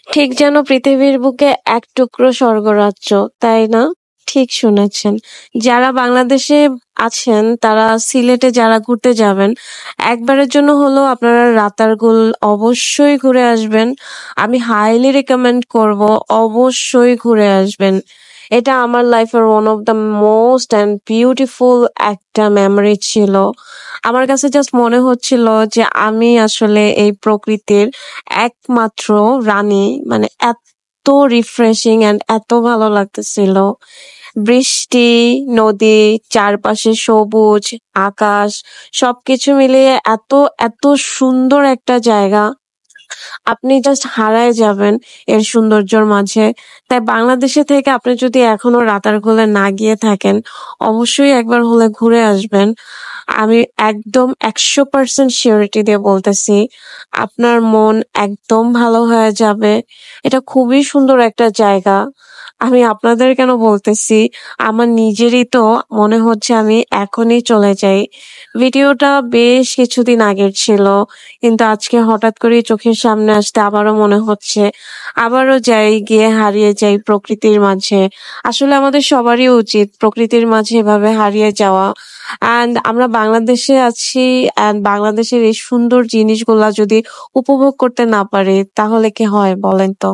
ঠিক যেন পৃথিবীর বুকে এক টুকরো স্বর্গরাজ্য, তাই না? ঠিক শুনেছেন। যারা বাংলাদেশে আছেন তারা সিলেটে যারা ঘুরতে যাবেন, একবারের জন্য হলেও আপনারা রাতারগুল অবশ্যই ঘুরে আসবেন। আমি হাইলি রিকমেন্ড করব, অবশ্যই ঘুরে আসবেন। এটা আমার লাইফের one of the most and beautiful একটা মেমরি ছিল। আমার কাছে জাস্ট মনে হচ্ছিল যে আমি আসলে এই প্রকৃতির একমাত্র রানী। মানে এত রিফ্রেশিং অ্যান্ড এত ভালো লাগতেছিল। বৃষ্টি, নদী, চারপাশে সবুজ, আকাশ, সবকিছু মিলিয়ে এত এত সুন্দর একটা জায়গা। আপনি জাস্ট হারায় যাবেন এর সৌন্দর্যের মাঝে। তাই বাংলাদেশে থেকে আপনি যদি এখনো রাতারগুলে না গিয়ে থাকেন, অবশ্যই একবার হলে ঘুরে আসবেন। আমি একদম 100% সিউরিটি দিয়ে বলতেছি, আপনার মন একদম ভালো হয়ে যাবে। এটা খুবই সুন্দর একটা জায়গা। আমি আপনাদের কেন বলতেছি, আমার নিজেরই তো মনে হচ্ছে আমি এখনই চলে যাই। ভিডিওটা বেশ কিছুদিন আগের ছিল, কিন্তু আজকে হঠাৎ করে চোখের সামনে আসতে আবারও মনে হচ্ছে আবারও যাই, গিয়ে হারিয়ে যাই প্রকৃতির মাঝে। আসলে আমাদের সবারই উচিত প্রকৃতির মাঝে এভাবে হারিয়ে যাওয়া। অ্যান্ড আমরা বাংলাদেশে আছি, অ্যান্ড বাংলাদেশের এই সুন্দর জিনিসগুলা যদি উপভোগ করতে না পারি তাহলে কি হয় বলেন তো?